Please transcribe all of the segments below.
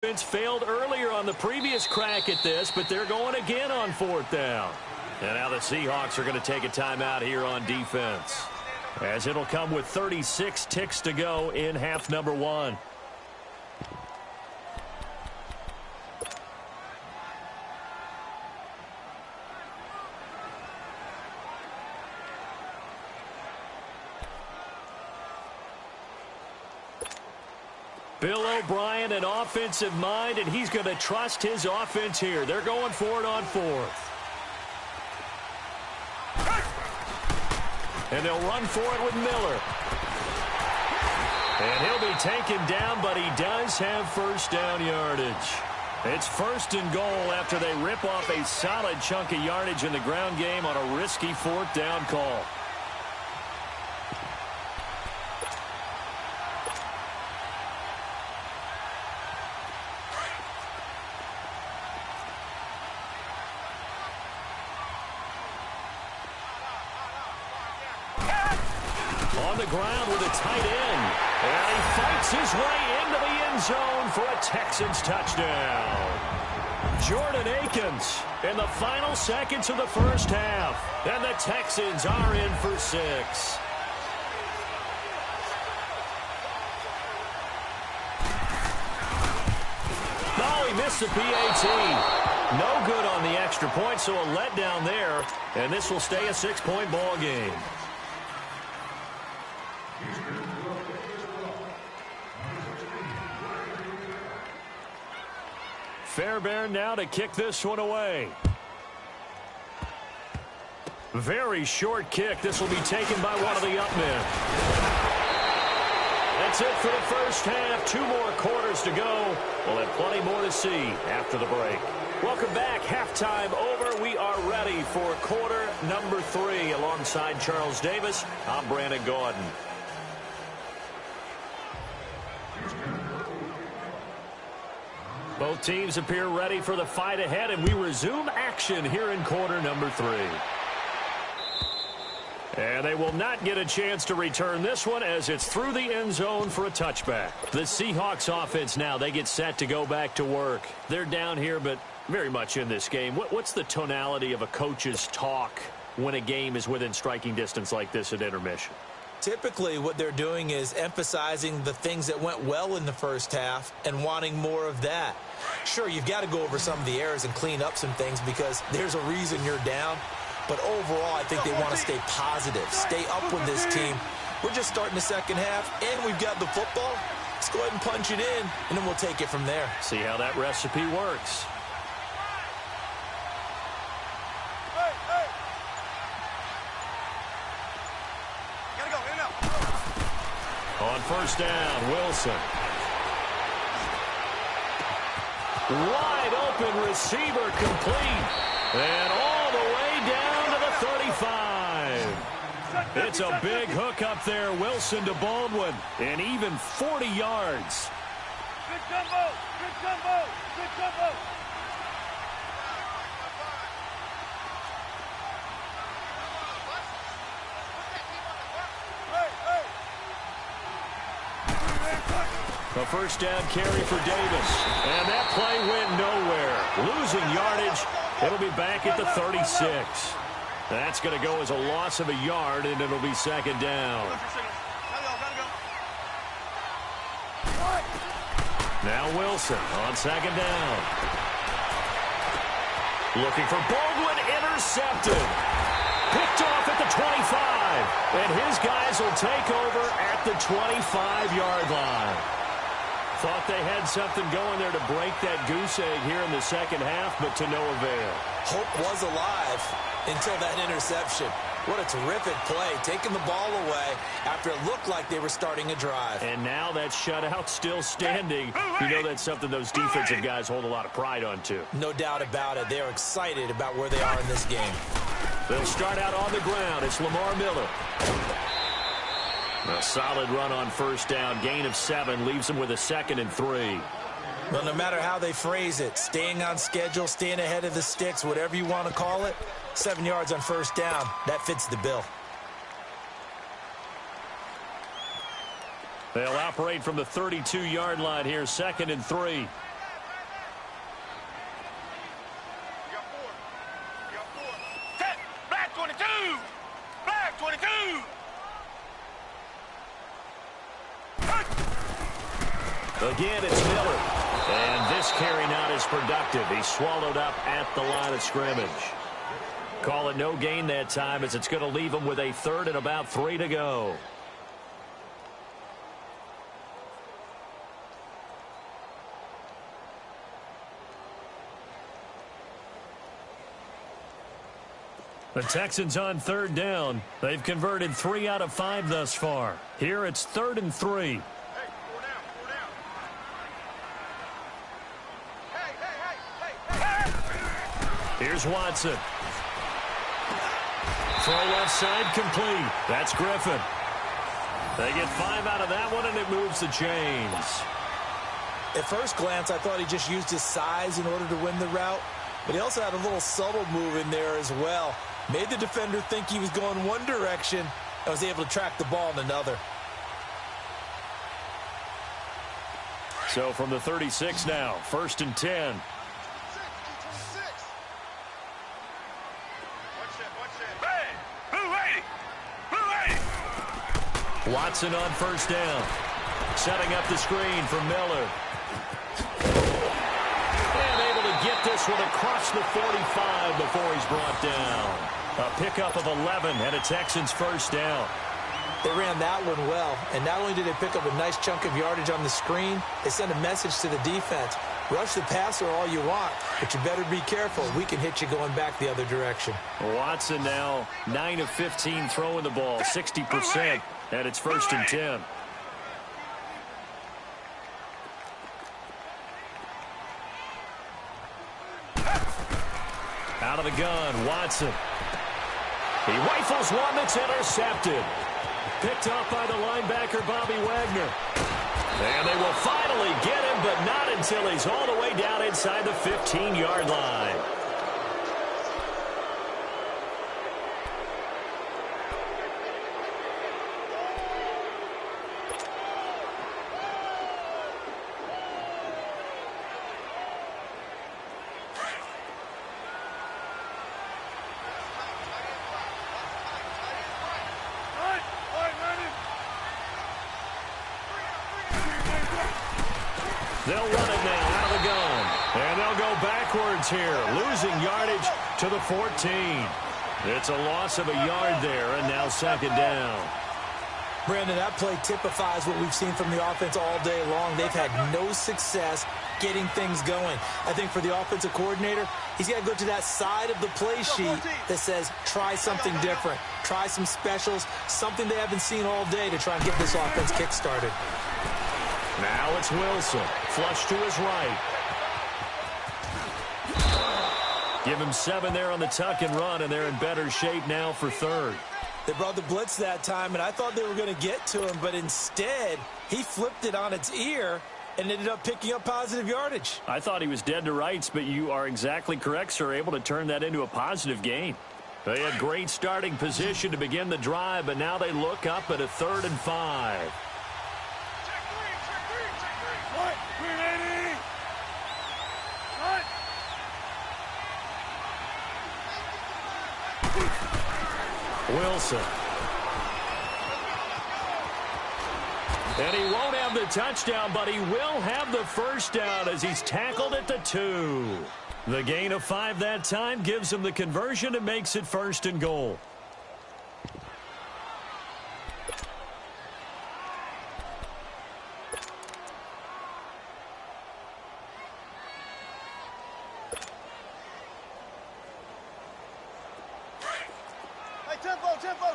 Offense failed earlier on the previous crack at this, but they're going again on 4th down. And now the Seahawks are going to take a timeout here on defense, as it'll come with 36 ticks to go in half number 1. Bill O'Brien, an offensive mind, and he's going to trust his offense here. They're going for it on 4th. And they'll run for it with Miller. And he'll be taken down, but he does have first down yardage. It's 1st and goal after they rip off a solid chunk of yardage in the ground game on a risky 4th down call. On the ground with a tight end. And he fights his way into the end zone for a Texans touchdown. Jordan Akins in the final seconds of the first half. And the Texans are in for 6. Oh, he missed the PAT. No good on the extra point, so a letdown there. And this will stay a 6-point ball game. Fairbairn now to kick this one away. Very short kick. This will be taken by one of the up men. That's it for the first half. 2 more quarters to go. We'll have plenty more to see after the break. Welcome back. Halftime over. We are ready for quarter number 3. Alongside Charles Davis, I'm Brandon Gordon. Both teams appear ready for the fight ahead, and we resume action here in quarter number 3. And they will not get a chance to return this one as it's through the end zone for a touchback. The Seahawks offense now, they get set to go back to work. They're down here, but very much in this game. What's the tonality of a coach's talk when a game is within striking distance like this at intermission? Typically, what they're doing is emphasizing the things that went well in the first half and wanting more of that. Sure, you've got to go over some of the errors and clean up some things because there's a reason you're down. But overall, I think they want to stay positive, stay up with this team. We're just starting the second half, and we've got the football. Let's go ahead and punch it in, and then we'll take it from there. See how that recipe works. On first down, Wilson. Wide open receiver complete. And all the way down to the 35. It's a big hook up there. Wilson to Baldwin. And even 40 yards. Good combo. Good combo. Good combo. A first down carry for Davis. And that play went nowhere. Losing yardage. It'll be back at the 36. That's going to go as a loss of a yard, and it'll be second down. Now Wilson on second down. Looking for Baldwin, intercepted. Picked off at the 25. And his guys will take over at the 25-yard line. Thought they had something going there to break that goose egg here in the second half, but to no avail. Hope was alive until that interception. What a terrific play, taking the ball away after it looked like they were starting a drive. And now that shutout still standing. You know that's something those defensive guys hold a lot of pride on, too. No doubt about it. They're excited about where they are in this game. They'll start out on the ground. It's Lamar Miller. A solid run on first down. Gain of 7 leaves them with a 2nd and 3. Well, no matter how they phrase it, staying on schedule, staying ahead of the sticks, whatever you want to call it, 7 yards on first down, that fits the bill. They'll operate from the 32-yard line here, 2nd and 3. Again, it's Miller. And this carry not as productive. He's swallowed up at the line of scrimmage. Call it no gain that time as it's going to leave him with a third and about 3 to go. The Texans on third down. They've converted 3 out of 5 thus far. Here it's 3rd and 3. Here's Watson. Throw left side complete. That's Griffin. They get 5 out of that one, and it moves the chains. At first glance, I thought he just used his size in order to win the route, but he also had a little subtle move in there as well. Made the defender think he was going one direction and was able to track the ball in another. So from the 36 now, 1st and 10. Watson on 1st down. Setting up the screen for Miller. And able to get this one across the 45 before he's brought down. A pickup of 11 and a Texans 1st down. They ran that one well, and not only did they pick up a nice chunk of yardage on the screen, they sent a message to the defense. Rush the passer all you want, but you better be careful. We can hit you going back the other direction. Watson now 9 of 15 throwing the ball, 60%, and it's 1st and 10. Out of the gun, Watson. He rifles one that's intercepted. Picked up by the linebacker, Bobby Wagner. And they will finally get him, but not until he's all the way down inside the 15-yard line. They'll run it now out of the gun. And they'll go backwards here, losing yardage to the 14. It's a loss of a yard there, and now 2nd down. Brandon, that play typifies what we've seen from the offense all day long. They've had no success getting things going. I think for the offensive coordinator, he's got to go to that side of the play sheet that says, try something different. Try some specials, something they haven't seen all day to try and get this offense kick-started. Now it's Wilson. Flush to his right. Give him 7 there on the tuck and run, and they're in better shape now for 3rd. They brought the blitz that time, and I thought they were going to get to him, but instead, he flipped it on its ear and ended up picking up positive yardage. I thought he was dead to rights, but you are exactly correct, sir, able to turn that into a positive gain. They had great starting position to begin the drive, but now they look up at a 3rd and 5. Wilson. And he won't have the touchdown, but he will have the 1st down as he's tackled at the 2. The gain of 5 that time gives him the conversion and makes it 1st and goal.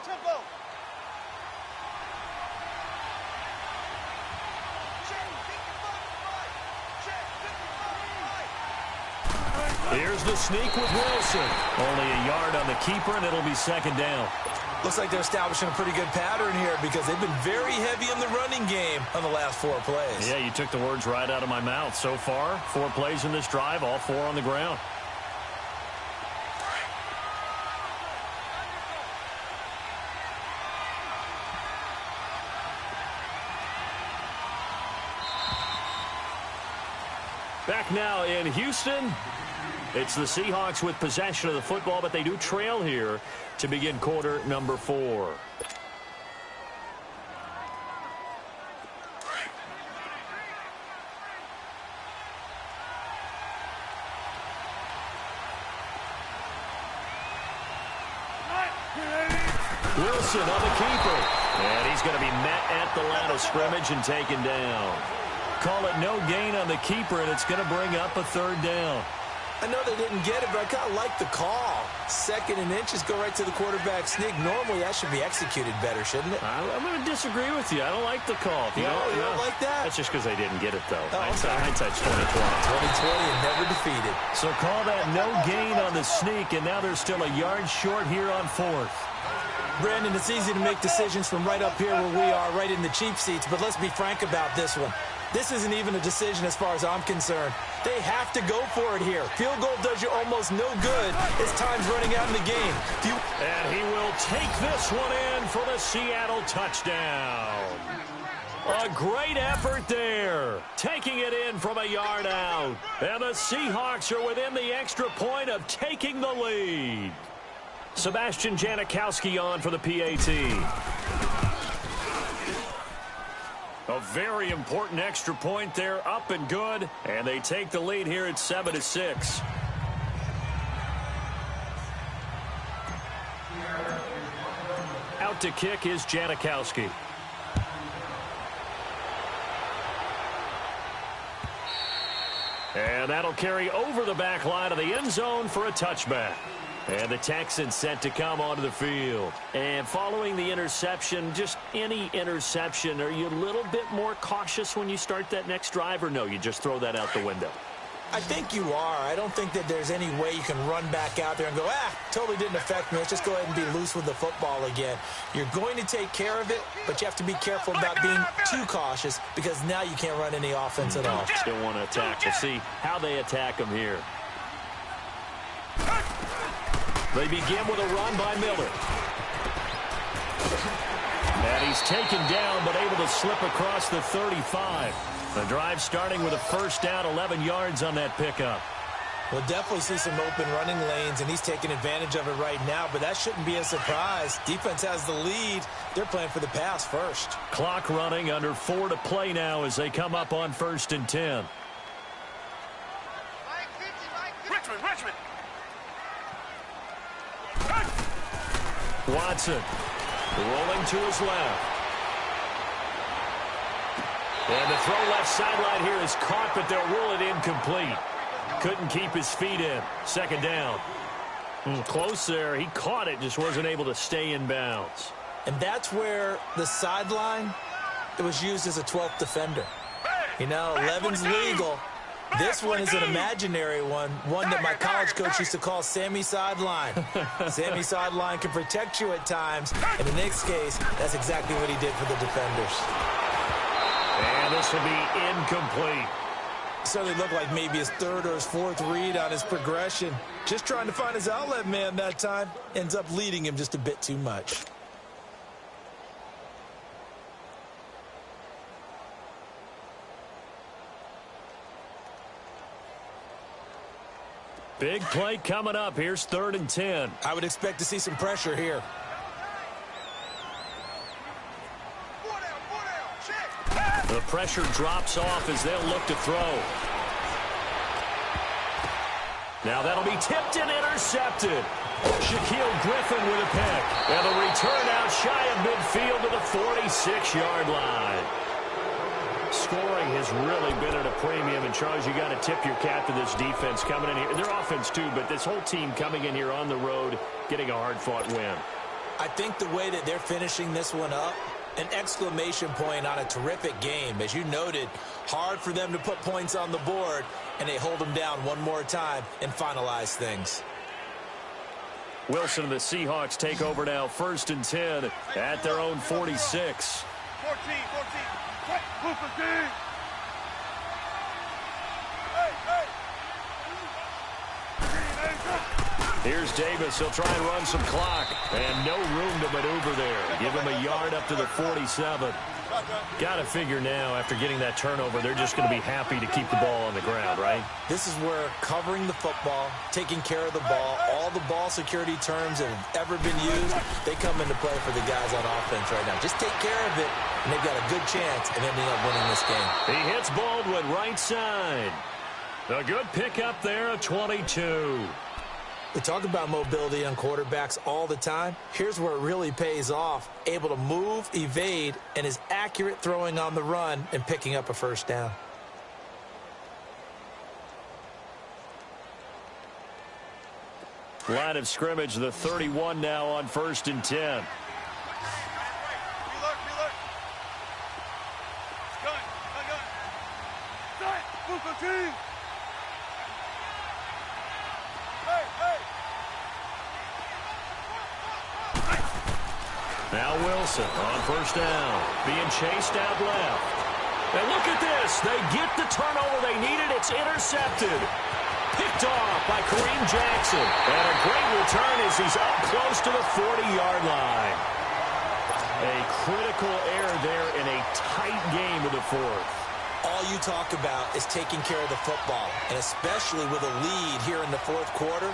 Tempo. Here's the sneak with Wilson. Only a yard on the keeper, and it'll be 2nd down. Looks like they're establishing a pretty good pattern here because they've been very heavy in the running game on the last 4 plays. Yeah, you took the words right out of my mouth. So far, 4 plays in this drive, all 4 on the ground. Back now in Houston. It's the Seahawks with possession of the football, but they do trail here to begin quarter number 4. Wilson on the keeper. And he's going to be met at the line of scrimmage and taken down. Call it no gain on the keeper, and it's going to bring up a third down. I know they didn't get it, but I kind of like the call. 2nd and inches, go right to the quarterback sneak. Normally, that should be executed better, shouldn't it? I'm going to disagree with you. I don't like the call. You don't like that? That's just because they didn't get it, though. Oh, Hindsight's 2020. 2020 and never defeated. So call that no gain on the sneak, and now they're still a yard short here on 4th. Brandon, it's easy to make decisions from right up here where we are, right in the cheap seats, but let's be frank about this one. This isn't even a decision as far as I'm concerned. They have to go for it here. Field goal does you almost no good as time's running out in the game. And he will take this one in for the Seattle touchdown. A great effort there. Taking it in from a yard out. And the Seahawks are within the extra point of taking the lead. Sebastian Janikowski on for the PAT. A very important extra point there, up and good. And they take the lead here at 7-6. Out to kick is Janikowski. And that'll carry over the back line of the end zone for a touchback. And the Texans set to come onto the field. And following the interception, just any interception, are you a little bit more cautious when you start that next drive, or no, you just throw that out the window? I think you are. I don't think that there's any way you can run back out there and go, totally didn't affect me. Let's just go ahead and be loose with the football again. You're going to take care of it, but you have to be careful about being too cautious because now you can't run any offense at all. Still want to attack. We'll see how they attack them here. They begin with a run by Miller. And he's taken down, but able to slip across the 35. The drive starting with a first down, 11 yards on that pickup. We'll definitely see some open running lanes, and he's taking advantage of it right now, but that shouldn't be a surprise. Defense has the lead. They're playing for the pass first. Clock running, under 4 to play now as they come up on 1st and 10. Richmond. Watson rolling to his left. And the throw left sideline here is caught, but they'll rule it incomplete. Couldn't keep his feet in. 2nd down. Close there. He caught it, just wasn't able to stay in bounds. And that's where the sideline, it was used as a 12th defender. You know, 11's legal. This one is an imaginary one that my college coach used to call Sammy Sideline. Sammy Sideline can protect you at times. In the next case, that's exactly what he did for the defenders. And this will be incomplete. Certainly looked like maybe his 3rd or his 4th read on his progression. Just trying to find his outlet man that time. Ends up leading him just a bit too much. Big play coming up. Here's 3rd and 10. I would expect to see some pressure here. The pressure drops off as they'll look to throw. Now that'll be tipped and intercepted. Shaquille Griffin with a pick. And the return out shy of midfield to the 46-yard line. Scoring has really been at a premium. And, Charles, you got to tip your cap to this defense coming in here. Their offense, too, but this whole team coming in here on the road, getting a hard-fought win. I think the way that they're finishing this one up, an exclamation point on a terrific game. As you noted, hard for them to put points on the board, and they hold them down one more time and finalize things. Wilson and the Seahawks take over now, 1st and 10 at their own 46. 14. Here's Davis. He'll try and run some clock. And no room to maneuver there. Give him a yard up to the 47. Got to figure now, after getting that turnover, they're just going to be happy to keep the ball on the ground, right? This is where covering the football, taking care of the ball, all the ball security terms that have ever been used, they come into play for the guys on offense right now. Just take care of it, and they've got a good chance of ending up winning this game. He hits Baldwin right side. A good pickup there, a 22. We talk about mobility on quarterbacks all the time. Here's where it really pays off. Able to move, evade, and is accurate throwing on the run and picking up a first down. Line of scrimmage, the 31 now on 1st and 10. Now Wilson on 1st down, being chased out left. And look at this. They get the turnover they needed. It's intercepted. Picked off by Kareem Jackson. And a great return as he's up close to the 40-yard line. A critical error there in a tight game of the fourth. All you talk about is taking care of the football, and especially with a lead here in the fourth quarter,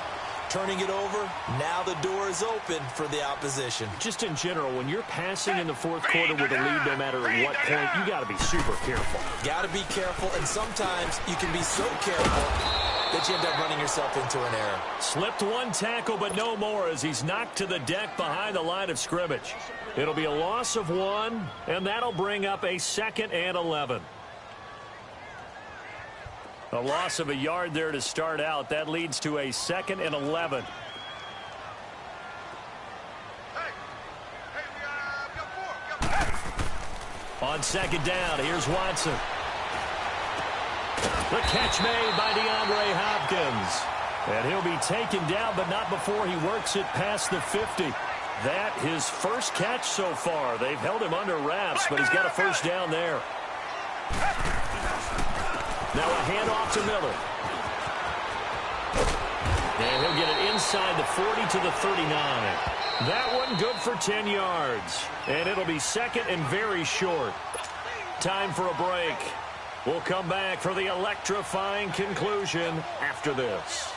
turning it over, now the door is open for the opposition. Just in general, when you're passing in the fourth quarter with a lead, no matter at what point, you got to be super careful. Got to be careful, and sometimes you can be so careful that you end up running yourself into an error. Slipped one tackle, but no more as he's knocked to the deck behind the line of scrimmage. It'll be a loss of 1, and that'll bring up a 2nd and 11. A loss of a yard there to start out. That leads to a 2nd and 11. On 2nd down, here's Watson. The catch made by DeAndre Hopkins. And he'll be taken down, but not before he works it past the 50. That his first catch so far. They've held him under wraps, but he's got a first down there. Now a handoff to Miller. And he'll get it inside the 40 to the 39. That one good for 10 yards. And it'll be 2nd and very short. Time for a break. We'll come back for the electrifying conclusion after this.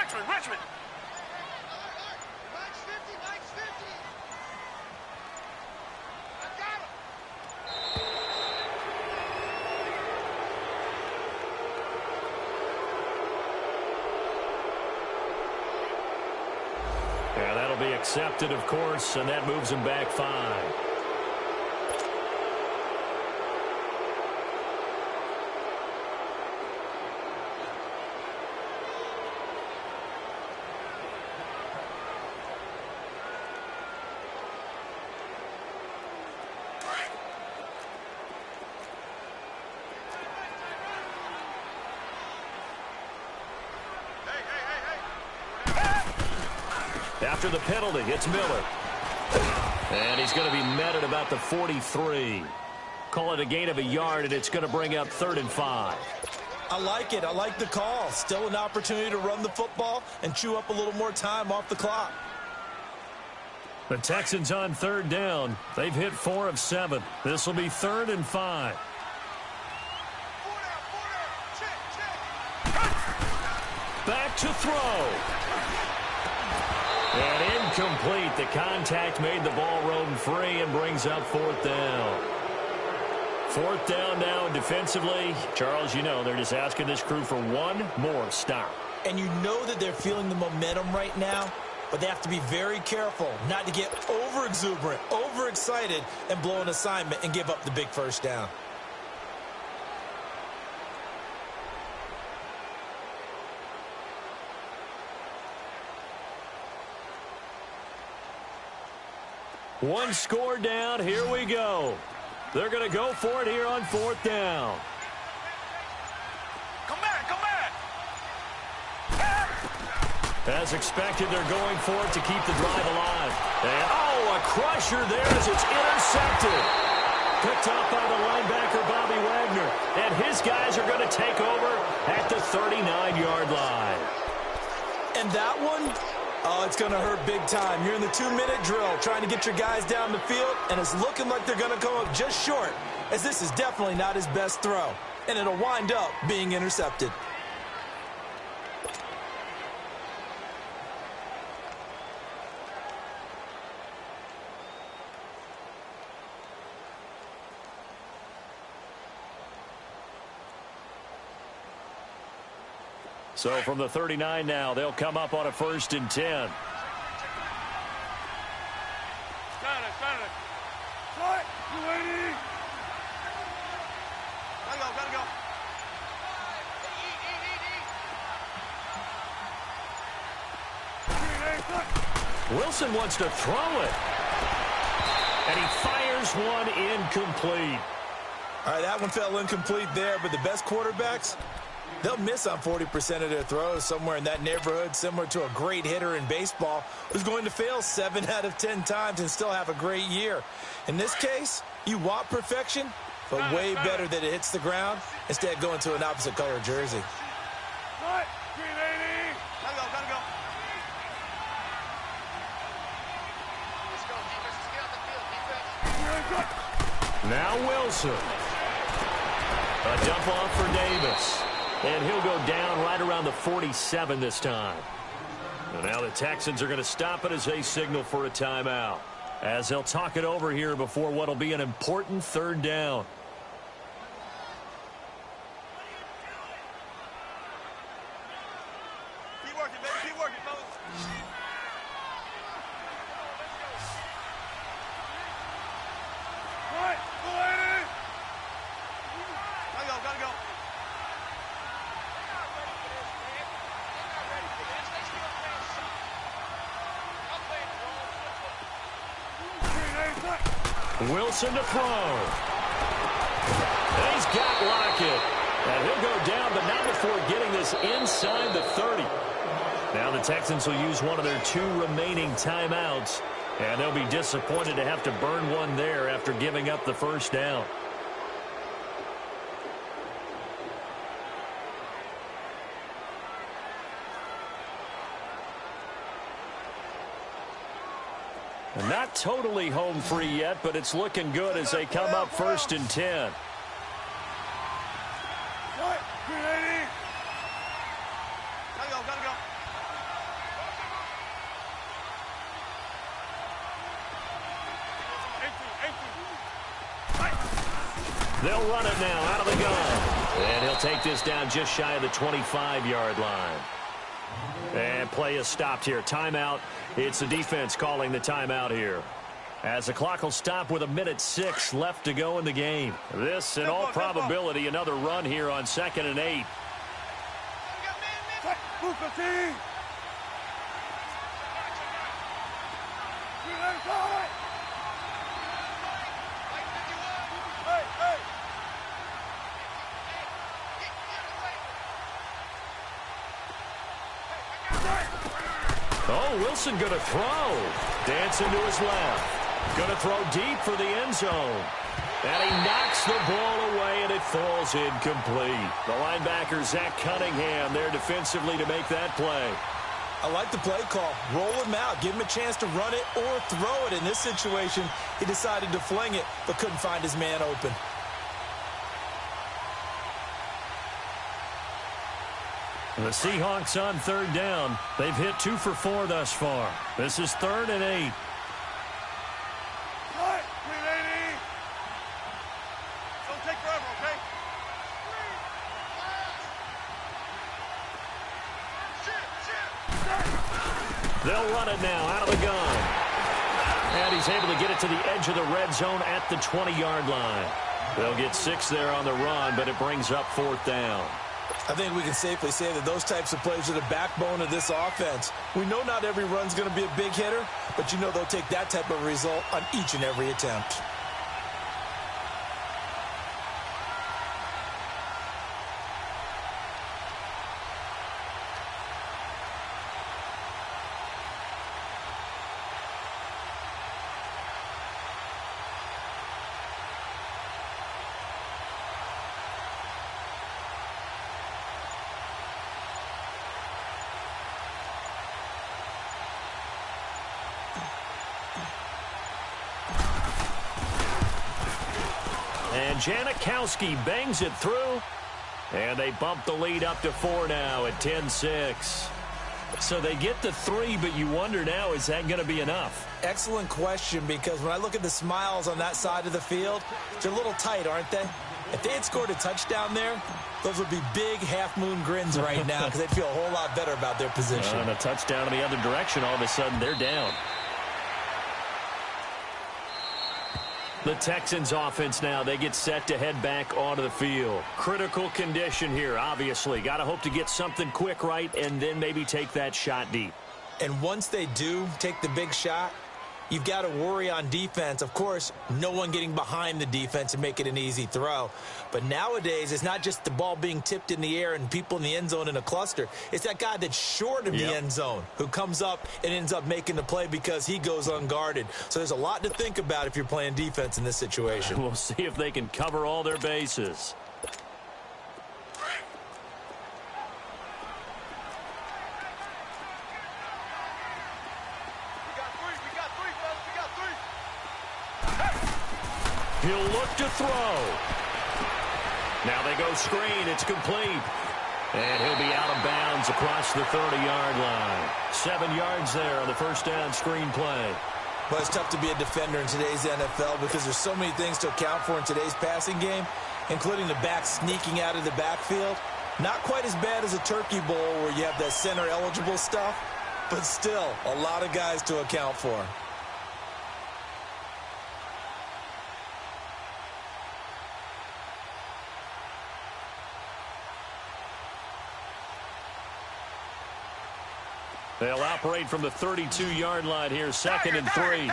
Richmond. Mike's 50. I got him. Yeah, that'll be accepted, of course, and that moves him back 5. After the penalty, it's Miller. And he's going to be met at about the 43. Call it a gain of a yard, and it's going to bring up 3rd and 5. I like it. I like the call. Still an opportunity to run the football and chew up a little more time off the clock. The Texans on 3rd down. They've hit 4 of 7. This will be 3rd and 5. Back to throw. And incomplete. The contact made the ball roam free and brings up 4th down. 4th down now defensively. Charles, you know, they're just asking this crew for one more stop. And you know that they're feeling the momentum right now, but they have to be very careful not to get over-exuberant, overexcited, and blow an assignment and give up the big first down. One score down. Here we go. They're going to go for it here on 4th down. Come back. As expected, they're going for it to keep the drive alive. And, oh, a crusher there as it's intercepted. Picked up by the linebacker, Bobby Wagner. And his guys are going to take over at the 39-yard line. And that one Oh, it's going to hurt big time. You're in the 2-minute drill trying to get your guys down the field, and it's looking like they're going to come up just short, as this is definitely not his best throw, and it'll wind up being intercepted. So from the 39 now, they'll come up on a 1st and 10. Gotta go. Wilson wants to throw it. And he fires one incomplete. All right, that one fell incomplete there, but the best quarterbacks, they'll miss on 40% of their throws, somewhere in that neighborhood, similar to a great hitter in baseball who's going to fail 7 out of 10 times and still have a great year. In this case, you want perfection, but way better that it hits the ground instead of going to an opposite color jersey. Gotta go. Let's go, defense. Let's get out the field, defense. Now Wilson. A dump off for Davis. And he'll go down right around the 47 this time. And now the Texans are going to stop it as they signal for a timeout, as they'll talk it over here before what will be an important 3rd down. Keep working, baby. Keep working, fellas. Gotta go. Wilson to throw. And he's got Lockett. And he'll go down, but not before getting this inside the 30. Now the Texans will use one of their 2 remaining timeouts, and they'll be disappointed to have to burn one there after giving up the 1st down. Not totally home free yet, but it's looking good as they come up 1st and 10. Gotta go. They'll run it now out of the gun. And he'll take this down just shy of the 25-yard line. And play is stopped here. Timeout. It's the defense calling the timeout here, as the clock will stop with 1:06 left to go in the game. This, in all probability, another run here on 2nd and 8. Oh, Wilson going to throw. Dancing to his left. Going to throw deep for the end zone. And he knocks the ball away, and it falls incomplete. The linebacker, Zach Cunningham, there defensively to make that play. I like the play call. Roll him out. Give him a chance to run it or throw it. In this situation, he decided to fling it, but couldn't find his man open. The Seahawks on 3rd down. They've hit 2 for 4 thus far. This is 3rd and 8. Don't take forever, okay? They'll run it now out of the gun. And he's able to get it to the edge of the red zone at the 20-yard line. They'll get 6 there on the run, but it brings up 4th down. I think we can safely say that those types of plays are the backbone of this offense. We know not every run's going to be a big hitter, but you know they'll take that type of result on each and every attempt. And Janikowski bangs it through. And they bump the lead up to 4 now at 10-6. So they get the 3, but you wonder now, is that going to be enough? Excellent question, because when I look at the smiles on that side of the field, they're a little tight, aren't they? If they had scored a touchdown there, those would be big half-moon grins right now because they'd feel a whole lot better about their position. And a touchdown in the other direction, all of a sudden they're down. The Texans offense now, they get set to head back onto the field. Critical condition here, obviously. Got to hope to get something quick right and then maybe take that shot deep. And once they do take the big shot, you've got to worry on defense. Of course, no one getting behind the defense and make it an easy throw. But nowadays, it's not just the ball being tipped in the air and people in the end zone in a cluster. It's that guy that's short of the end zone who comes up and ends up making the play because he goes unguarded. So there's a lot to think about if you're playing defense in this situation. We'll see if they can cover all their bases. He'll look to throw. Now they go screen. It's complete. And he'll be out of bounds across the 30-yard line. 7 yards there on the first down screen play. Well, it's tough to be a defender in today's NFL because there's so many things to account for in today's passing game, including the back sneaking out of the backfield. Not quite as bad as a turkey bowl where you have that center-eligible stuff, but still a lot of guys to account for. They'll operate from the 32-yard line here, 2nd and 3.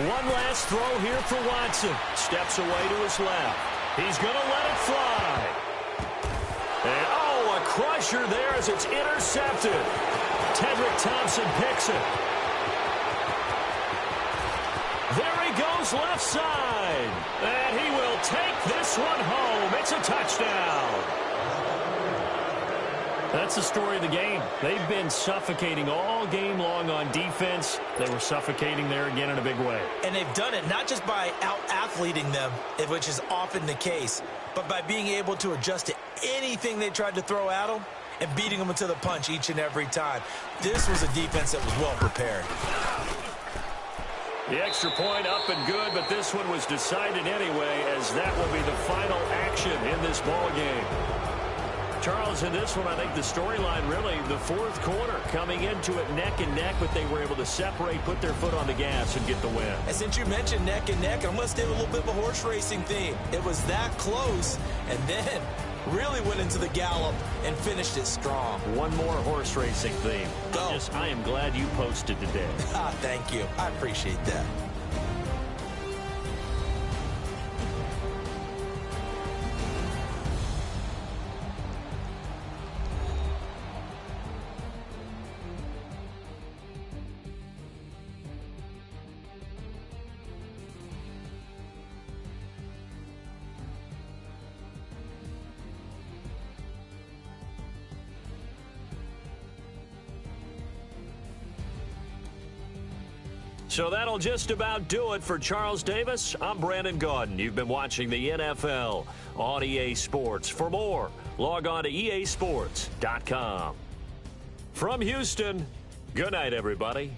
One last throw here for Watson. Steps away to his left. He's going to let it fly. And, oh, a crusher there as it's intercepted. Tedrick Thompson picks it. There he goes left side. And he will take this one home. It's a touchdown. That's the story of the game. They've been suffocating all game long on defense. They were suffocating there again in a big way. And they've done it not just by out-athleting them, which is often the case, but by being able to adjust to anything they tried to throw at them and beating them to the punch each and every time. This was a defense that was well prepared. The extra point up and good, but this one was decided anyway, as that will be the final action in this ball game. Charles, in this one, I think the storyline really, the fourth quarter, coming into it neck and neck, but they were able to separate, put their foot on the gas, and get the win. And since you mentioned neck and neck, I'm going to stay with a little bit of a horse racing theme. It was that close, and then really went into the gallop and finished it strong. One more horse racing theme. Go. I am glad you posted today. Thank you. I appreciate that. So that'll just about do it for Charles Davis. I'm Brandon Gaudin. You've been watching the NFL on EA Sports. For more, log on to easports.com. From Houston, good night, everybody.